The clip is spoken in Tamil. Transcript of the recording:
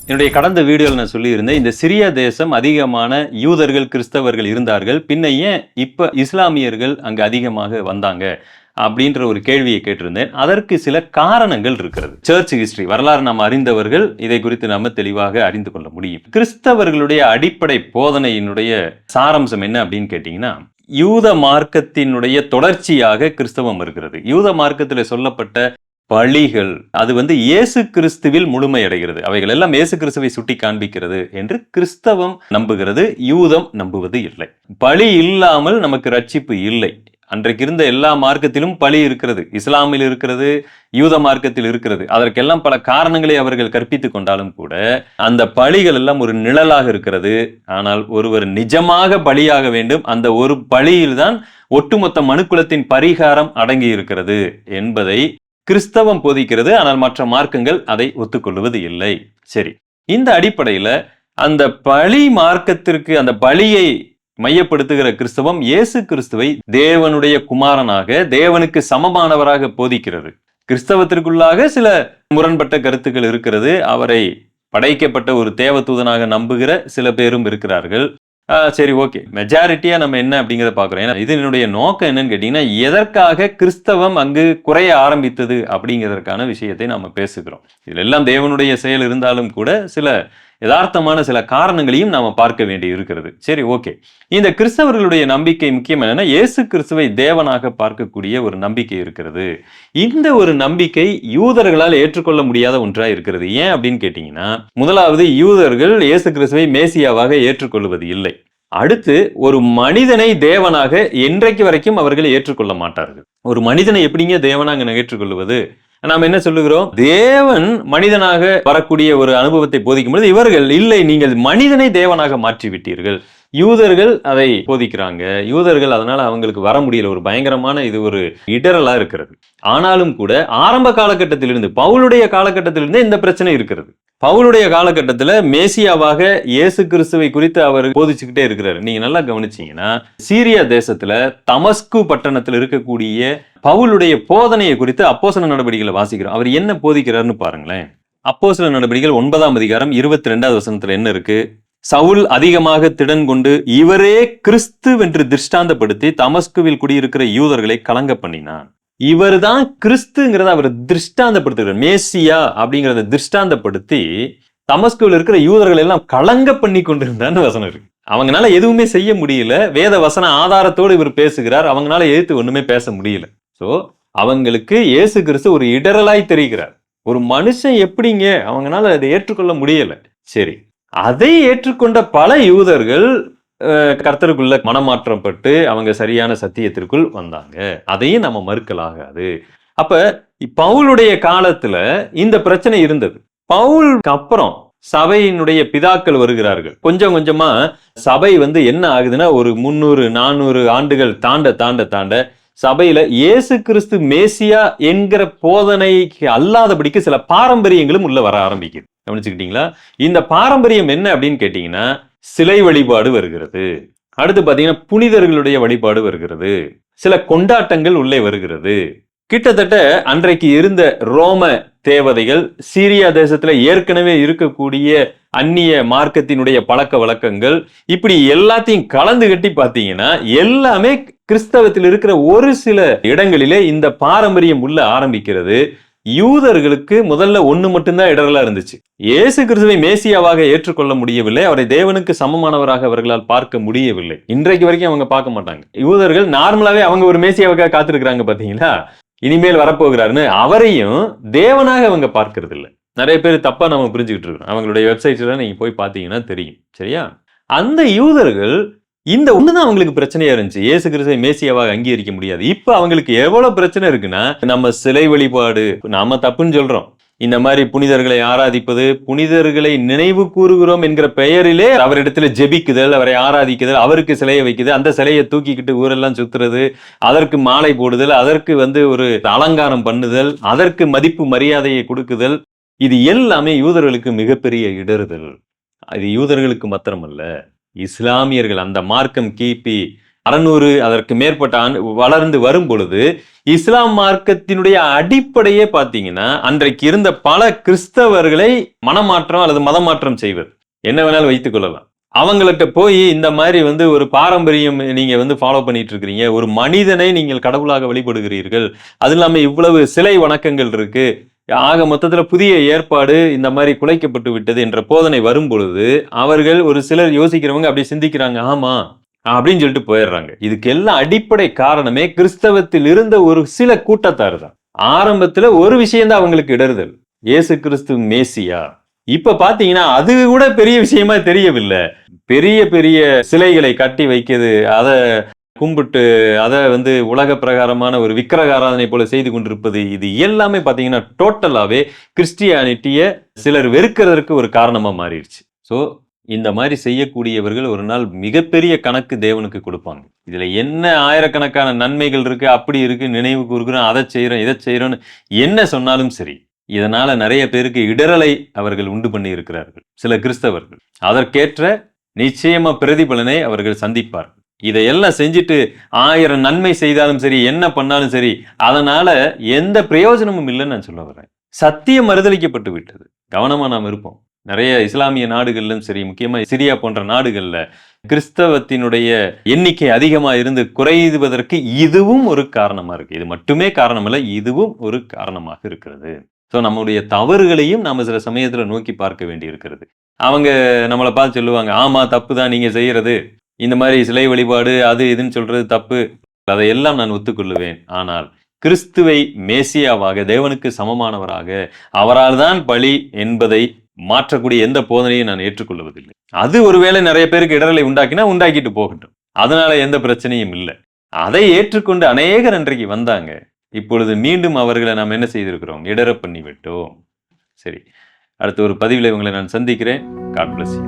என்னுடைய கடந்த வீடியோவில் நான் சொல்லியிருந்தேன், இந்த சிரியா தேசம் அதிகமான யூதர்கள், கிறிஸ்தவர்கள் இருந்தார்கள். பின்ன ஏன் இப்ப இஸ்லாமியர்கள் அங்கு அதிகமாக வந்தாங்க அப்படின்ற ஒரு கேள்வியை கேட்டிருந்தேன். அதற்கு சில காரணங்கள் இருக்கிறது. சர்ச் ஹிஸ்டரி, வரலாறு நாம் அறிந்தவர்கள் இதை குறித்து நாம தெளிவாக அறிந்து கொள்ள முடியும். கிறிஸ்தவர்களுடைய அடிப்படை போதனையினுடைய சாராம்சம் என்ன அப்படின்னு கேட்டீங்கன்னா, யூத மார்க்கத்தினுடைய தொடர்ச்சியாக கிறிஸ்தவம் இருக்கிறது. யூத மார்க்கத்தில் சொல்லப்பட்ட பழிகள் அது இயேசு கிறிஸ்துவில் முழுமையடைகிறது. அவைகள் எல்லாம் இயேசு கிறிஸ்துவை சுட்டி காண்பிக்கிறது என்று கிறிஸ்தவம் நம்புகிறது, யூதம் நம்புவது இல்லை. பழி இல்லாமல் நமக்கு ரட்சிப்பு இல்லை. அன்றைக்கு இருந்த எல்லா மார்க்கத்திலும் பழி இருக்கிறது. இஸ்லாமில் இருக்கிறது, யூத மார்க்கத்தில் இருக்கிறது. அதற்கெல்லாம் பல காரணங்களை அவர்கள் கற்பித்துக் கொண்டாலும் கூட அந்த பழிகள் எல்லாம் ஒரு நிழலாக இருக்கிறது. ஆனால் ஒருவர் நிஜமாக பலியாக வேண்டும், அந்த ஒரு பலியில்தான் ஒட்டுமொத்த மனுக்குலத்தின் பரிகாரம் அடங்கி இருக்கிறது என்பதை கிறிஸ்தவம் போதிக்கிறது. ஆனால் மற்ற மார்க்கங்கள் அதை ஒத்துக்கொள்வது இல்லை. சரி, இந்த அடிப்படையில் அந்த பழி மார்க்கத்திற்கு, அந்த பலியை மையப்படுத்துகிற கிறிஸ்தவம் இயேசு கிறிஸ்துவை தேவனுடைய குமாரனாக, தேவனுக்கு சமமானவராக போதிக்கிறது. கிறிஸ்தவத்திற்குள்ளாக சில முரண்பட்ட கருத்துக்கள் இருக்கிறது. அவரை படைக்கப்பட்ட ஒரு தேவதூதனாக நம்புகிற சில பேரும் இருக்கிறார்கள். சரி, ஓகே, மெஜாரிட்டியா நம்ம என்ன அப்படிங்கிறத பாக்குறோம். ஏன்னா இதனுடைய நோக்கம் என்னன்னு கேட்டீங்கன்னா, எதற்காக கிறிஸ்தவம் அங்கு குறைய ஆரம்பித்தது அப்படிங்கிறதுக்கான விஷயத்தை நாம பேசுகிறோம். இதுல எல்லாம் தேவனுடைய செயல் இருந்தாலும் கூட சில யதார்த்தமான சில காரணங்களையும் நாம பார்க்க வேண்டி இருக்கிறது. சரி, ஓகே, இந்த கிறிஸ்தவர்களுடைய நம்பிக்கை முக்கியம் என்னன்னா, இயேசு கிறிஸ்துவை தேவனாக பார்க்கக்கூடிய ஒரு நம்பிக்கை இருக்கிறது. இந்த ஒரு நம்பிக்கை யூதர்களால் ஏற்றுக்கொள்ள முடியாத ஒன்றா இருக்கிறது. ஏன் அப்படின்னு கேட்டீங்கன்னா, முதலாவது, யூதர்கள் இயேசு கிறிஸ்துவை மேசியாவாக ஏற்றுக்கொள்வது இல்லை. அடுத்து, ஒரு மனிதனை தேவனாக என்றைக்கு வரைக்கும் அவர்கள் ஏற்றுக்கொள்ள மாட்டார்கள். ஒரு மனிதனை எப்படிங்க தேவனாக ஏற்றுக்கொள்வது? நாம் என்ன சொல்லுகிறோம்? தேவன் மனிதனாக வரக்கூடிய ஒரு அனுபவத்தை போதிக்கும் பொழுது இவர்கள் இல்லை, நீங்கள் மனிதனை தேவனாக மாற்றி விட்டீர்கள். யூதர்கள் அதை போதிக்கிறாங்க. யூதர்கள் அதனால அவங்களுக்கு வர முடியல. ஒரு பயங்கரமான இது ஒரு இடரலா இருக்கிறது. ஆனாலும் கூட ஆரம்ப காலகட்டத்திலிருந்து, பவுலுடைய காலகட்டத்திலிருந்து இந்த பிரச்சனை இருக்கிறது. பவுலுடைய காலகட்டத்தில் மேசியாவாக இயேசு கிறிஸ்துவை குறித்து அவர் போதிச்சுக்கிட்டே இருக்கிறாரு. நீங்க நல்லா கவனிச்சீங்கன்னா, சீரியா தேசத்துல தமஸ்கு பட்டணத்தில் இருக்கக்கூடிய பவுலுடைய போதனையை குறித்து அப்போஸ்தல நடவடிக்கைகளை வாசிக்கிறோம். அவர் என்ன போதிக்கிறார்னு பாருங்களேன். அப்போஸ்தல நடவடிக்கைகள் 9ஆம் அதிகாரம் 22வது வசனத்துல என்ன இருக்கு? சவுல் அதிகமாக திடன் கொண்டு இவரே கிறிஸ்து என்று திருஷ்டாந்தப்படுத்தி தமஸ்குவில் குடியிருக்கிற யூதர்களை கலங்க பண்ணினான். இவர் தான் கிறிஸ்துங்கிறத அவர் திருஷ்டாந்தப்படுத்துகிறார். மேசியா அப்படிங்கிறத திருஷ்டாந்தப்படுத்தி தமஸ்குவில் இருக்கிற யூதர்கள் எல்லாம் கலங்க பண்ணி கொண்டிருந்தான்னு வசனம் இருக்கு. அவங்களால எதுவுமே செய்ய முடியல. வேத வசன ஆதாரத்தோடு இவர் பேசுகிறார். அவங்களால எதிர்த்து ஒண்ணுமே பேச முடியல. சோ அவங்களுக்கு இயேசு கிறிஸ்து ஒரு இடரலாய் தெரிகிறார். ஒரு மனுஷன் எப்படிங்க அவங்களால அதை ஏற்றுக்கொள்ள முடியல. சரி, அதை ஏற்றுக்கொண்ட பல யூதர்கள் கர்த்தருக்குள்ள மனமாற்றப்பட்டு அவங்க சரியான சத்தியத்திற்குள் வந்தாங்க. அதையும் நம்ம மறுக்கலாகாது. அப்ப பவுலுடைய காலத்துல இந்த பிரச்சனை இருந்தது. பவுலுக்கு அப்புறம் சபையினுடைய பிதாக்கள் வருகிறார்கள். கொஞ்சம் கொஞ்சமா சபை என்ன ஆகுதுன்னா, ஒரு 300-400 ஆண்டுகள் தாண்ட சபையில இயேசு கிறிஸ்து மேசியா என்கிற போதனைக்கு அல்லாதபடிக்கு சில பாரம்பரியங்களும் உள்ள வர ஆரம்பிக்குது. கவனிச்சுக்கிட்டீங்களா? இந்த பாரம்பரியம் என்ன அப்படின்னு கேட்டீங்கன்னா, சிலை வழிபாடு வருகிறது. அடுத்து பாத்தீங்கன்னா புனிதர்களுடைய வழிபாடு வருகிறது. சில கொண்டாட்டங்கள் உள்ளே வருகிறது. கிட்டத்தட்ட அன்றைக்கு இருந்த ரோம தேவதைகள், சீரியா தேசத்துல ஏற்கனவே இருக்கக்கூடிய அந்நிய மார்க்கத்தினுடைய பழக்க வழக்கங்கள், இப்படி எல்லாத்தையும் கலந்து கட்டி பாத்தீங்கன்னா எல்லாமே கிறிஸ்தவத்தில் இருக்கிற ஒரு சில இடங்களிலே இந்த பாரம்பரியம் உள்ள ஆரம்பிக்கிறது. யூதர்களுக்கு முதல்ல ஒண்ணு மட்டும்தான் இடரலா இருந்துச்சு. இயேசு கிறிஸ்துவை மேசியாவாக ஏற்றுக்கொள்ள முடியவில்லை. அவரை தேவனுக்கு சமமானவராக அவர்களால் பார்க்க முடியவில்லை. இன்றைக்கு வரைக்கும் அவங்க பார்க்க மாட்டாங்க. யூதர்கள் நார்மலாவே அவங்க ஒரு மேசியாவுக்காக காத்திருக்கிறாங்க. பாத்தீங்களா, இனிமேல் வரப்போகிறாருன்னு அவரையும் தேவனாக அவங்க பார்க்கறது இல்லை. நிறைய பேர் தப்பா நம்ம புரிஞ்சுக்கிட்டு இருக்கோம். அவங்களுடைய வெப்சைட்ல நீங்க போய் பாத்தீங்கன்னா தெரியும். சரியா? அந்த யூதர்கள் இந்த ஒண்ணுதான் அவங்களுக்கு பிரச்சனையா இருந்துச்சு. இயேசு கிறிஸ்துவை மேசியாவாக அங்கீகரிக்க முடியாது. இப்ப அவங்களுக்கு எவ்வளவு பிரச்சனை இருக்குன்னா, நம்ம சிலை வழிபாடு, நாம தப்புன்னு சொல்றோம். இந்த மாதிரி புனிதர்களை ஆராதிப்பது, புனிதர்களை நினைவு கூறுகிறோம் என்கிற பெயரிலே அவரிடத்துல ஜெபிக்குதல், அவரை ஆராதிக்குதல், அவருக்கு சிலையை வைக்குது, அந்த சிலையை தூக்கிக்கிட்டு ஊரெல்லாம் சுத்துறது, அதற்கு மாலை போடுதல், அதற்கு ஒரு அலங்காரம் பண்ணுதல், அதற்கு மதிப்பு மரியாதையை கொடுக்குதல், இது எல்லாமே யூதர்களுக்கு மிகப்பெரிய இடறுதல். இது யூதர்களுக்கு மாத்திரமல்ல, இஸ்லாமியர்கள், அந்த மார்க்கம் கிபி 600 அதற்கு மேற்பட்ட வளர்ந்து வரும் பொழுது இஸ்லாம் மார்க்கத்தினுடைய அடிப்படையே பாத்தீங்கன்னா அன்றைக்கு இருந்த பல கிறிஸ்தவர்களை மனமாற்றம் அல்லது மதமாற்றம் செய்வது. என்ன வேணாலும் வைத்துக் கொள்ளலாம். அவங்கள்ட்ட போய் இந்த மாதிரி ஒரு பாரம்பரியம் நீங்க ஃபாலோ பண்ணிட்டு இருக்கிறீங்க, ஒரு மனிதனை நீங்கள் கடவுளாக வழிபடுகிறீர்கள், அது இல்லாம இவ்வளவு சிலை வணக்கங்கள் இருக்கு, ஆக மொத்தத்துல புதிய ஏற்பாடு இந்த மாதிரி குலைக்கப்பட்டு விட்டது என்ற போதனை வரும் பொழுது அவர்கள் ஒரு சிலர் யோசிக்கிறவங்க அப்படி சிந்திக்கிறாங்க, ஆமா அப்படின்னு சொல்லிட்டு போயிடுறாங்க. இதுக்கு எல்லாம் அடிப்படை காரணமே கிறிஸ்தவத்தில் இருந்த ஒரு சில கூட்டத்தார் தான். ஆரம்பத்துல ஒரு விஷயம் தான் அவங்களுக்கு இடறுதல், இயேசு கிறிஸ்து மேசியா. இப்ப பாத்தீங்கன்னா அது கூட பெரிய விஷயமா தெரியவில்லை. பெரிய பெரிய சிலைகளை கட்டி வைக்கிறது, அதை கும்பிட்டு அதை உலக பிரகாரமான ஒரு விக்கிரக ஆராதனை போல செய்து கொண்டிருப்பது, இது எல்லாமே பாத்தீங்கன்னா டோட்டலாவே கிறிஸ்டியானிட்டிய சிலர் வெறுக்கிறதுக்கு ஒரு காரணமா மாறிடுச்சு. சோ இந்த மாதிரி செய்யக்கூடியவர்கள் ஒரு நாள் மிகப்பெரிய கணக்கு தேவனுக்கு கொடுப்பாங்க. இதுல என்ன ஆயிரக்கணக்கான நன்மைகள் இருக்கு, அப்படி இருக்கு, நினைவு கூறுகிறோம், அதை செய்யறோம், இதை செய்யறோம்னு என்ன சொன்னாலும் சரி, இதனால நிறைய பேருக்கு இடரலை அவர்கள் உண்டு பண்ணி இருக்கிறார்கள் சில கிறிஸ்தவர்கள். அதற்கேற்ற நிச்சயமா பிரதிபலனை அவர்கள் சந்திப்பார்கள். இதையெல்லாம் செஞ்சுட்டு 1000 நன்மை செய்தாலும் சரி, என்ன பண்ணாலும் சரி, அதனால எந்த பிரயோஜனமும் இல்லைன்னு நான் சொல்ல வரேன். சத்தியம் மறுதளிக்கப்பட்டு விட்டது. கவனமா நாம் இருப்போம். நிறைய இஸ்லாமிய நாடுகளிலும் சரி, முக்கியமா சிரியா போன்ற நாடுகள்ல கிறிஸ்தவத்தினுடைய எண்ணிக்கை அதிகமா இருந்து குறைவதற்கு இதுவும் ஒரு காரணமா இருக்கு. இது மட்டுமே காரணம் இல்ல, இதுவும் ஒரு காரணமாக இருக்கிறது. ஸோ நம்முடைய தவறுகளையும் நாம சில சமயத்துல நோக்கி பார்க்க வேண்டி இருக்கிறது. அவங்க நம்மளை பார்த்து சொல்லுவாங்க, ஆமா தப்பு தான் நீங்க செய்யறது, இந்த மாதிரி சிலை வழிபாடு அது இதுன்னு சொல்றது தப்பு, அதையெல்லாம் நான் ஒத்துக்கொள்ளுவேன். ஆனால் கிறிஸ்துவை மேசியாவாக, தேவனுக்கு சமமானவராக, அவரால் தான் பலி என்பதை மாற்றக்கூடிய எந்த போதனையும் நான் ஏற்றுக்கொள்வதில்லை. அது ஒருவேளை நிறைய பேருக்கு இடரலை உண்டாக்கினா உண்டாக்கிட்டு போகட்டும், அதனால எந்த பிரச்சனையும் இல்லை. அதை ஏற்றுக்கொண்டு அநேகர் அன்றைக்கு வந்தாங்க. இப்பொழுது மீண்டும் அவர்களை நாம் என்ன செய்திருக்கிறோம், இடர பண்ணி விட்டோம். சரி, அடுத்த ஒரு பதிவில் உங்களை நான் சந்திக்கிறேன். God bless you.